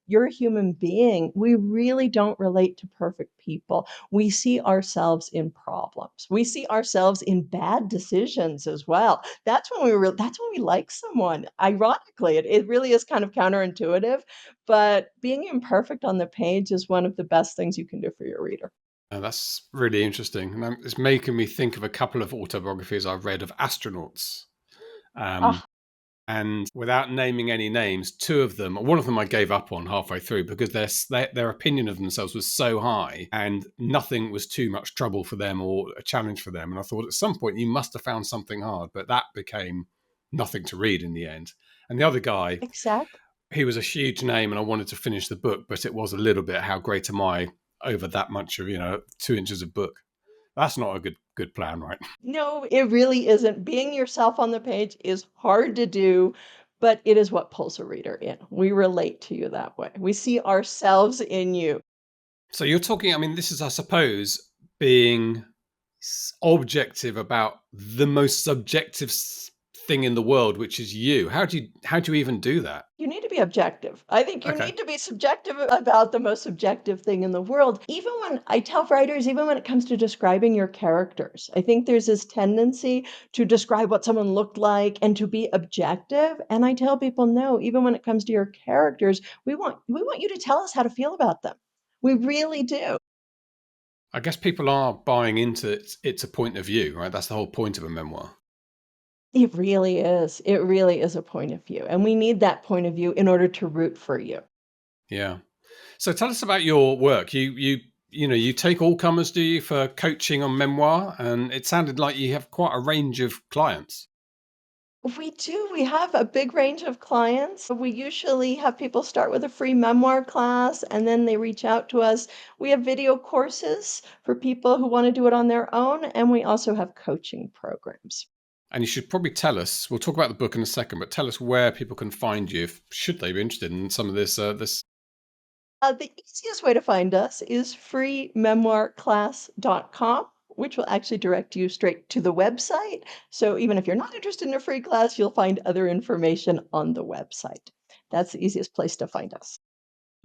you're a human being." We really don't relate to perfect people. We see ourselves in problems. We see ourselves in bad decisions as well. That's when we like someone. Ironically, it really is kind of counterintuitive, but being imperfect on the page is one of the best things you can do for your reader. That's really interesting. And it's making me think of a couple of autobiographies I've read of astronauts. Um, Ah, and without naming any names, two of them, one of them I gave up on halfway through because their opinion of themselves was so high and nothing was too much trouble for them or a challenge for them. And I thought at some point you must have found something hard, but that became nothing to read in the end. And the other guy, exactly. he was a huge name and I wanted to finish the book, but it was a little bit, how great am I over that much of, 2 inches of book. That's not a good plan, right? No, it really isn't. Being yourself on the page is hard to do, but it is what pulls a reader in. We relate to you that way. We see ourselves in you. So you're talking, I mean, this is, I suppose, being objective about the most subjective thing in the world, which is you. How do you even do that? You need to be objective. I think you Okay. need to be subjective about the most subjective thing in the world. Even when I tell writers, even when it comes to describing your characters, I think there's this tendency to describe what someone looked like and to be objective. And I tell people, no, even when it comes to your characters, we want you to tell us how to feel about them. We really do. I guess people are buying into it's a point of view, right? That's the whole point of a memoir. It really is. It really is a point of view. And we need that point of view in order to root for you. Yeah. So tell us about your work. You take all comers, do you, for coaching on memoir? And it sounded like you have quite a range of clients. We do. We have a big range of clients. We usually have people start with a free memoir class and then they reach out to us. We have video courses for people who want to do it on their own, and we also have coaching programs. And you should probably tell us. We'll talk about the book in a second, but tell us where people can find you if should they be interested in some of this. This. The easiest way to find us is freememoirclass.com, which will actually direct you straight to the website. So even if you're not interested in a free class, you'll find other information on the website. That's the easiest place to find us.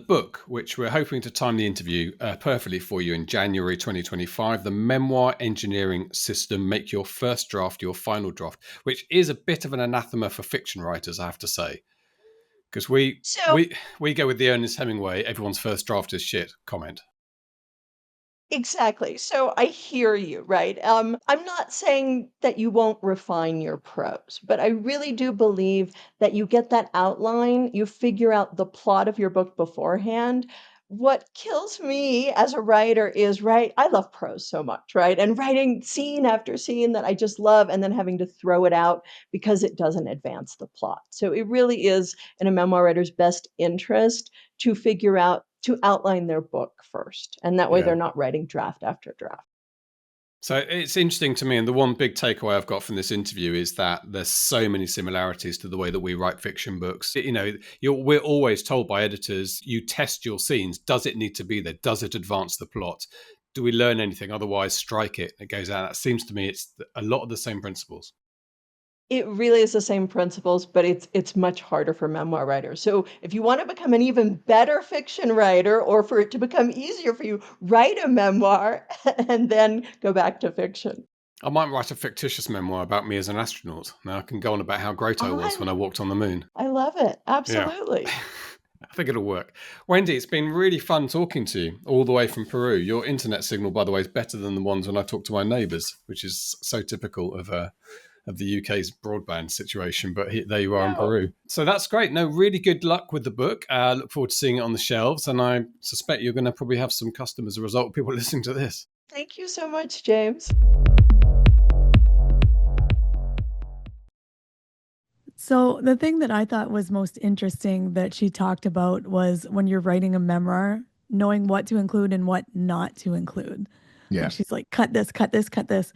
Book, which we're hoping to time the interview perfectly for you in January 2025, The Memoir Engineering System, Make Your First Draft Your Final Draft, which is a bit of an anathema for fiction writers, I have to say, because we So we we go with the Ernest Hemingway, everyone's first draft is shit comment. exactly. So I hear you, right? I'm not saying that you won't refine your prose, but I really do believe that you get that outline, you figure out the plot of your book beforehand. What kills me as a writer is, right, I love prose so much, right? And writing scene after scene that I just love and then having to throw it out because it doesn't advance the plot. So it really is in a memoir writer's best interest to outline their book first. And that way Yeah. they're not writing draft after draft. So it's interesting to me, and the one big takeaway I've got from this interview is that there's so many similarities to the way that we write fiction books. We're always told by editors, you test your scenes. Does it need to be there? Does it advance the plot? Do we learn anything? Otherwise, strike it. It goes out. That seems to me it's a lot of the same principles. It really is the same principles, but it's much harder for memoir writers. So if you want to become an even better fiction writer, or for it to become easier for you, write a memoir and then go back to fiction. I might write a fictitious memoir about me as an astronaut. Now I can go on about how great I was when I walked on the moon. I love it. Yeah. Absolutely. I think it'll work. Wendy, it's been really fun talking to you all the way from Peru. Your internet signal, by the way, is better than the ones when I talk to my neighbours, which is so typical of the UK's broadband situation. But there you are in Peru. So that's great. No, really good luck with the book. Look forward to seeing it on the shelves. And I suspect you're going to probably have some customers as a result of people listening to this. Thank you so much, James. So the thing that I thought was most interesting that she talked about was when you're writing a memoir, knowing what to include and what not to include. Yeah. Like she's like, cut this, cut this, cut this.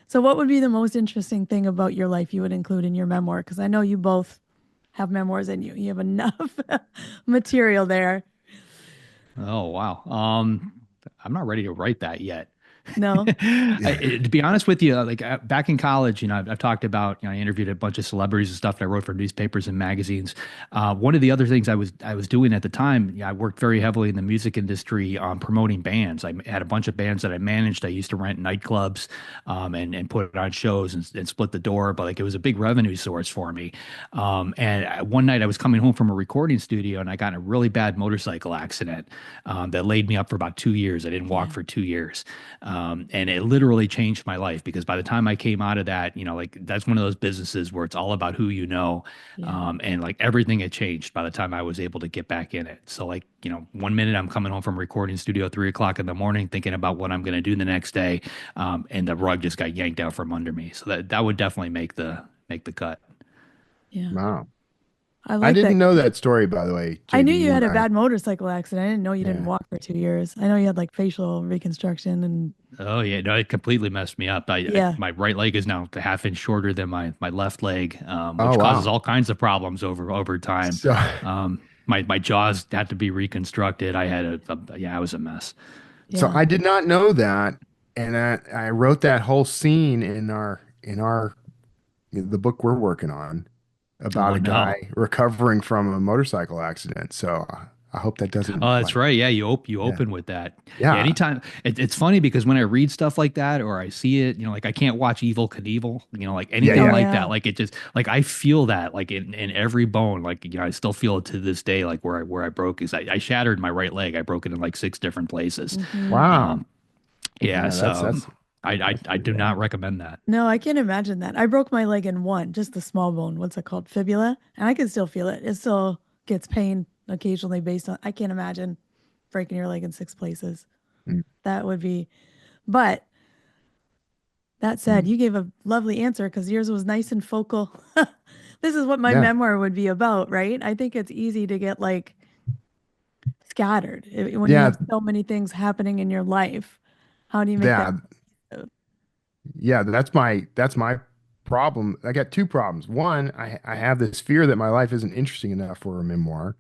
So what would be the most interesting thing about your life you would include in your memoir? Because I know you both have memoirs in you. You have enough material there. Oh, wow. I'm not ready to write that yet. No. To be honest with you, like back in college, I've talked about, I interviewed a bunch of celebrities and stuff that I wrote for newspapers and magazines. One of the other things I was doing at the time, I worked very heavily in the music industry on promoting bands. I had a bunch of bands that I managed. I used to rent nightclubs and put on shows and split the door, but like it was a big revenue source for me. And one night I was coming home from a recording studio and I got in a really bad motorcycle accident that laid me up for about 2 years. I didn't walk for 2 years. And it literally changed my life because by the time I came out of that, like that's one of those businesses where it's all about who you know. And like everything had changed by the time I was able to get back in it. So like, 1 minute I'm coming home from recording studio 3 o'clock in the morning, thinking about what I'm going to do the next day. And the rug just got yanked out from under me. So that would definitely make the cut. Yeah. Wow. I didn't know that story, by the way. I knew JD, you had a when bad motorcycle accident. I didn't know you didn't walk for 2 years. I know you had like facial reconstruction and. Oh yeah, no, it completely messed me up. My right leg is now a half inch shorter than my left leg, which causes all kinds of problems over time. So, my jaws had to be reconstructed. I had I was a mess. so Yeah. I did not know that, and I wrote that whole scene in the book we're working on about Oh, a no. guy recovering from a motorcycle accident. So I hope that doesn't. Oh, that's right. Yeah, you open with that. Yeah. Anytime it's funny because when I read stuff like that or I see it, like I can't watch Evil Knievel, like anything yeah. like Yeah. that. Like it just like I feel that like in every bone. Like I still feel it to this day. Like where I broke is I shattered my right leg. I broke it in like 6 different places. Wow. Yeah. So that's I do not recommend that. No, I can't imagine that. I broke my leg in one, just the small bone. What's it called? Fibula. And I can still feel it. It still gets pain occasionally based on, I can't imagine breaking your leg in 6 places. That would be, but that said, you gave a lovely answer because yours was nice and focal. This is what my memoir would be about, right? I think it's easy to get like scattered when you have so many things happening in your life. How do you make that? Yeah, that's my problem. I got 2 problems. One, I have this fear that my life isn't interesting enough for a memoir.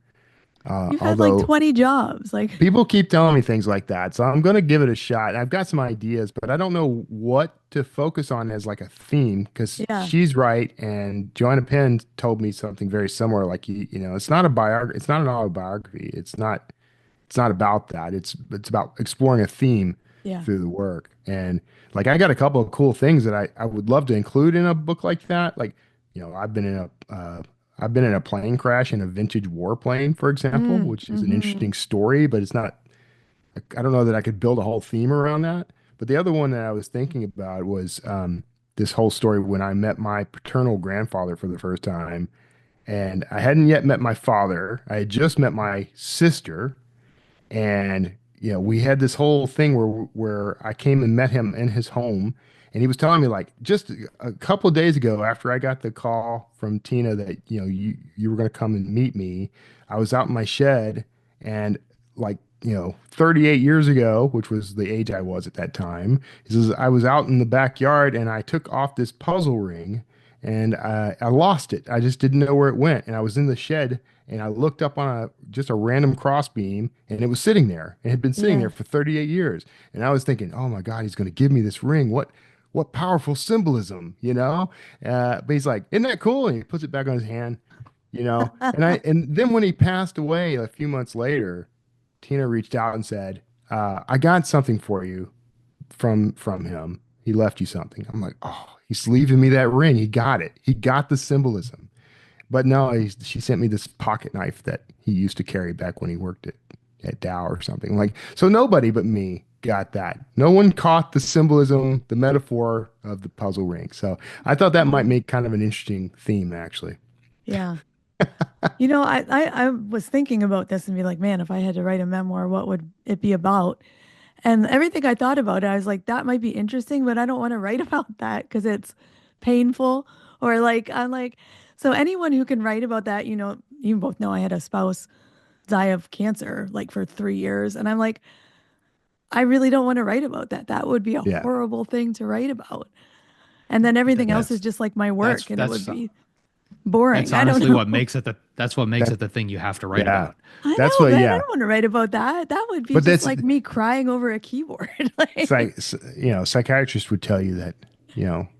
You've had like 20 jobs. Like people keep telling me things like that, so I'm going to give it a shot. I've got some ideas, but I don't know what to focus on as like a theme because she's right, and Joanna Penn told me something very similar. Like it's not a biography, it's not an autobiography. It's not about that. It's about exploring a theme through the work. And like I got a couple of cool things that I would love to include in a book like that. Like I've been in a plane crash in a vintage warplane, for example, which is an interesting story, but it's not, I don't know that I could build a whole theme around that. But the other one that I was thinking about was this whole story when I met my paternal grandfather for the first time. And I hadn't yet met my father. I had just met my sister. And we had this whole thing where I came and met him in his home, and he was telling me like just a couple of days ago after I got the call from Tina that you were going to come and meet me, I was out in my shed, and like 38 years ago, which was the age I was at that time, he says I was out in the backyard and I took off this puzzle ring and I lost it. I just didn't know where it went, and I was in the shed. And I looked up on just a random crossbeam, and it was sitting there. It had been sitting there for 38 years. And I was thinking, oh my God, he's going to give me this ring. What powerful symbolism, But he's like, isn't that cool? And he puts it back on his hand, And then when he passed away a few months later, Tina reached out and said, I got something for you from him. He left you something. I'm like, oh, he's leaving me that ring. He got it. He got the symbolism. But no, she sent me this pocket knife that he used to carry back when he worked at Dow or something. Like, so nobody but me got that. No one caught the symbolism, the metaphor of the puzzle ring. So I thought that might make kind of an interesting theme, actually. Yeah. You know, I was thinking about this and be like, man, if I had to write a memoir, what would it be about? And everything I thought about it, I was like, that might be interesting, but I don't want to write about that because it's painful. Or like, I'm like, so anyone who can write about that, you know, you both know I had a spouse die of cancer like for 3 years. And I'm like, I really don't want to write about that. That would be a Yeah. horrible thing to write about. And then everything else is That's just like my that's work and it would that's be boring. that's I don't honestly know. what makes That, it the thing you have to write yeah. about. I That's know, what, man. I yeah. don't want to write about that. That would be But just that's, like me crying over a keyboard. it's Like, like, psychiatrists would tell you that,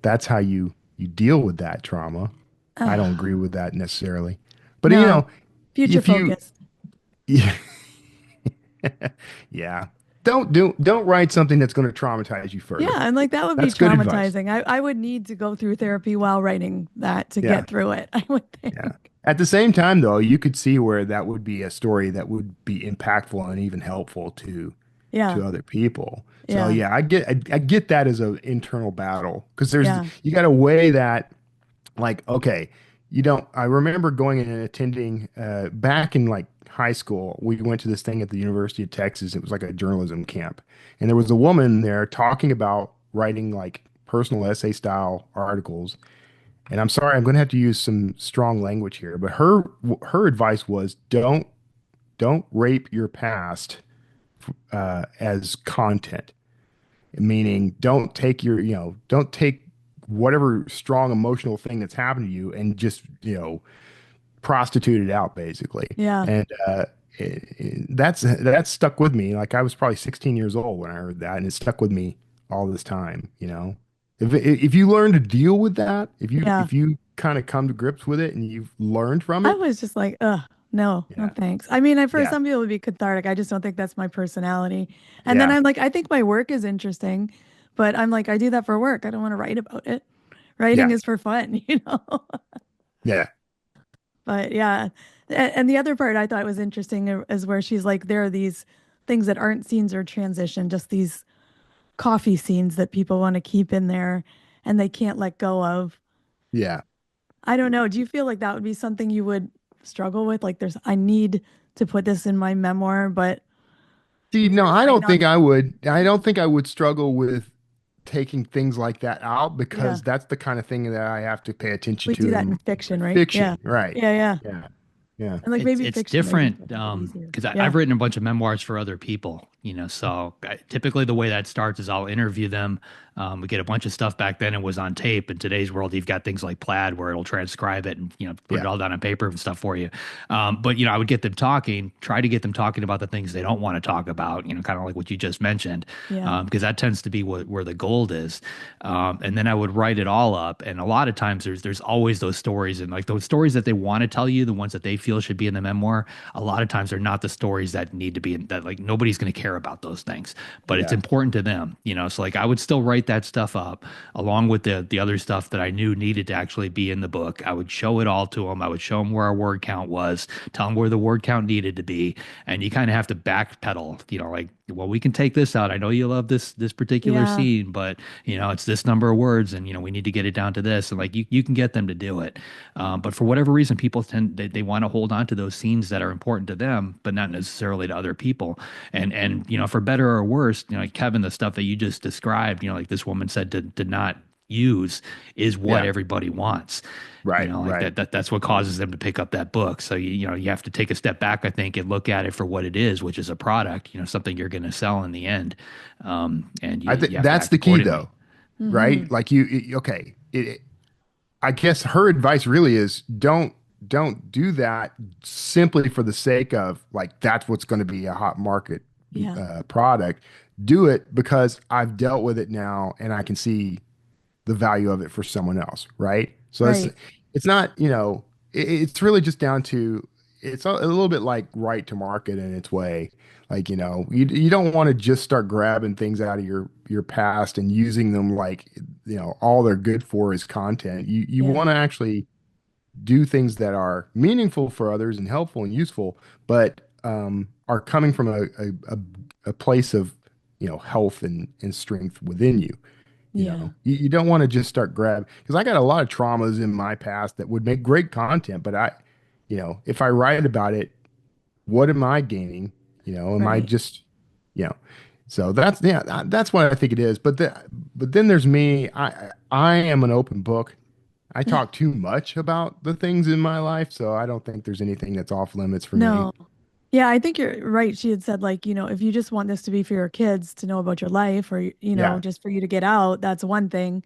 that's how you deal with that trauma. I don't agree with that necessarily. But, no, future if you, focused. yeah, yeah, don't write something that's going to traumatize you Yeah, further. and like that would be That's good advice. traumatizing. I would need to go through therapy while writing that to Yeah. get through it, I would Yeah. think. At the same time, though, you could see where that would be a story that would be impactful and even helpful Yeah, to other people. So yeah, yeah, I get that as an internal battle because yeah. you got to weigh that. Like, okay, you don't. I remember going in and attending back in like high school. We went to this thing at the University of Texas. It was like a journalism camp, and there was a woman there talking about writing like personal essay style articles. And I'm sorry, I'm going to have to use some strong language here, but her advice was don't rape your past as content, meaning don't take whatever strong emotional thing that's happened to you and just prostitute it out basically. Yeah. And that's stuck with me. Like I was probably 16 years old when I heard that, and it stuck with me all this time. If you learn to deal with that, Yeah. if you kind of come to grips with it and you've learned from I it, was just like, ugh, no, no yeah, thanks. I mean, for yeah, some people it would be cathartic. I just don't think that's my personality. And then yeah, I'm like, I think my work is interesting, but I'm like, I do that for work. I don't want to write about it. Writing yeah, is for fun, you know? yeah, But yeah. And the other part I thought was interesting is where she's like, there are these things that aren't scenes or transition, just these coffee scenes that people want to keep in there and they can't let go of. yeah. I don't know. Do you feel like that would be something you would struggle with? Like I need to put this in my memoir, but See, no, readers I might don't not. think I would. I don't think I would struggle with taking things like that out Yeah. because that's the kind of thing that I have to pay attention We do to that in in fiction, right? Yeah. fiction, right? Yeah, yeah. Yeah, yeah, And like It's maybe it's fiction might be different a little bit easier. because Yeah. I've written a bunch of memoirs for other people, so typically the way that starts is I'll interview them. We get a bunch of stuff. Back then it was on tape. In today's world, you've got things like Plaid where it'll transcribe it and put it yeah, all down on paper and stuff for you. But I would get them talking, try to get them talking about the things they don't want to talk about, kind of like what you just mentioned, Yeah. because that tends to be where the gold is. And then I would write it all up. And a lot of times there's always those stories, and like those stories that they want to tell you, the ones that they feel should be in the memoir. A lot of times they're not the stories that need to be in that. Like nobody's going to care about those things, but it's yeah, important to them. So like I would still write that stuff up along with the other stuff that I knew needed to actually be in the book. I would show it all to them. I would show them where our word count was, tell them where the word count needed to be, and you kind of have to backpedal. Like, well, we can take this out. I know you love this particular Yeah. scene, but it's this number of words, and we need to get it down to this. And like you can get them to do it, but for whatever reason, people they want to hold on to those scenes that are important to them, but not necessarily to other people. And for better or worse, like Kevin, the stuff that you just described, like this woman said to not use is what yeah. everybody wants. Right, Like right. that's what causes them to pick up that book. So you have to take a step back, I think, and look at it for what it is, which is a product, something you're going to sell in the end. And I you think have to that's act the key, accordingly. though, right? Like okay. I guess her advice really is don't do that simply for the sake of like that's what's going to be a hot market Yeah. product. Do it because I've dealt with it now and I can see the value of it for someone else, right? So Right. it's not, it's really just down to it's a little bit like right to market in its way. Like, you don't want to just start grabbing things out of your past and using them like, all they're good for is content. You Yeah. want to actually do things that are meaningful for others and helpful and useful, but are coming from a place of, health and strength within you. Yeah. You don't want to just start grabbing, because I got a lot of traumas in my past that would make great content, but if I write about it, what am I gaining? Am I Right. just, so that's what I think it is. But then there's me. I am an open book. I talk too much about the things in my life, so I don't think there's anything that's off limits for me. No. Yeah, I think you're right. She had said, like, if you just want this to be for your kids to know about your life or, Yeah. just for you to get out, that's one thing.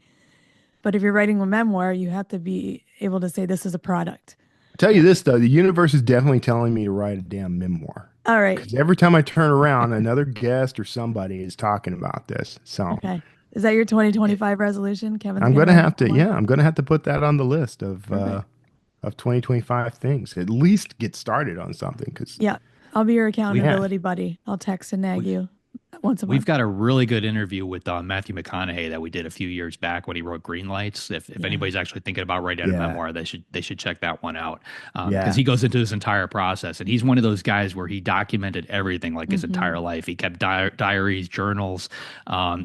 But if you're writing a memoir, you have to be able to say this is a product. Tell you this though, the universe is definitely telling me to write a damn memoir. All right. Because every time I turn around, another guest or somebody is talking about this. So Okay. Is that your 2025 resolution, Kevin? I'm gonna have to, I'm gonna have to put that on the list of Perfect. 2025 things. At least get started on something. Because Yeah. I'll be your accountability buddy. I'll text and nag you once a month. We've got a really good interview with Matthew McConaughey that we did a few years back when he wrote Green Lights. If anybody's actually thinking about writing a memoir, they should check that one out, because he goes into this entire process, and he's one of those guys where he documented everything, like his entire life. He kept diaries, journals.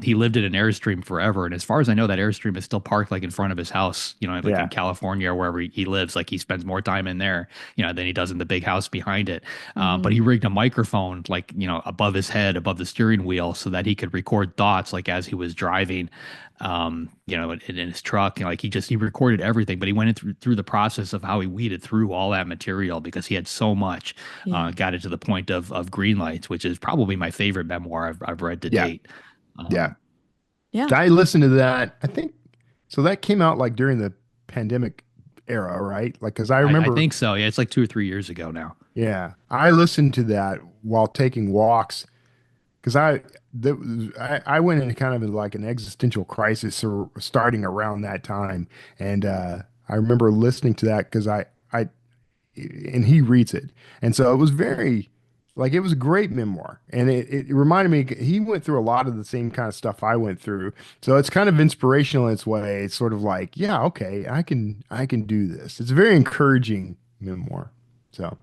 He lived in an Airstream forever, and as far as I know, that Airstream is still parked like in front of his house. Like in California or wherever he lives. Like he spends more time in there, than he does in the big house behind it. But he rigged a microphone like above his head, above the steering wheel, so that he could record thoughts like as he was driving, in his truck. Like he recorded everything, but he went through the process of how he weeded through all that material because he had so much. Got it to the point of Green Lights, which is probably my favorite memoir I've read to date. Yeah. I listened to that. I think so. That came out like during the pandemic era, right? Like, because I remember. I think so. Yeah, it's like 2 or 3 years ago now. Yeah, I listened to that while taking walks. Because I went into kind of like an existential crisis starting around that time, and I remember listening to that because and he reads it, and so it was very, like, it was a great memoir, and it reminded me he went through a lot of the same kind of stuff I went through, so it's kind of inspirational in its way. It's sort of like, yeah, okay, I can do this. It's a very encouraging memoir, so.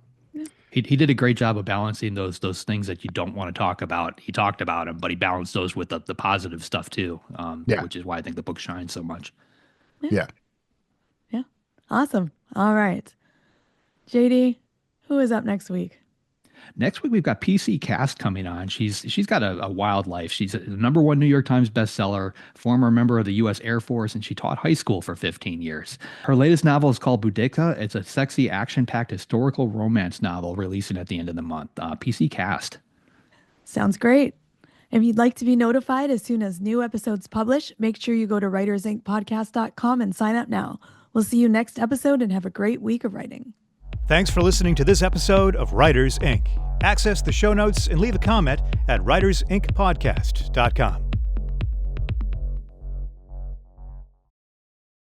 He did a great job of balancing those things that you don't want to talk about. He talked about them, but he balanced those with the positive stuff too, which is why I think the book shines so much. Yeah. Awesome. All right. JD, who is up next week? Next week, we've got PC Cast coming on. She's got a wild life. She's a #1 New York Times bestseller, former member of the U.S. Air Force, and she taught high school for 15 years. Her latest novel is called Boudica. It's a sexy, action-packed historical romance novel releasing at the end of the month. PC Cast. Sounds great. If you'd like to be notified as soon as new episodes publish, make sure you go to writersincpodcast.com and sign up now. We'll see you next episode and have a great week of writing. Thanks for listening to this episode of Writers, Inc. Access the show notes and leave a comment at writersincpodcast.com.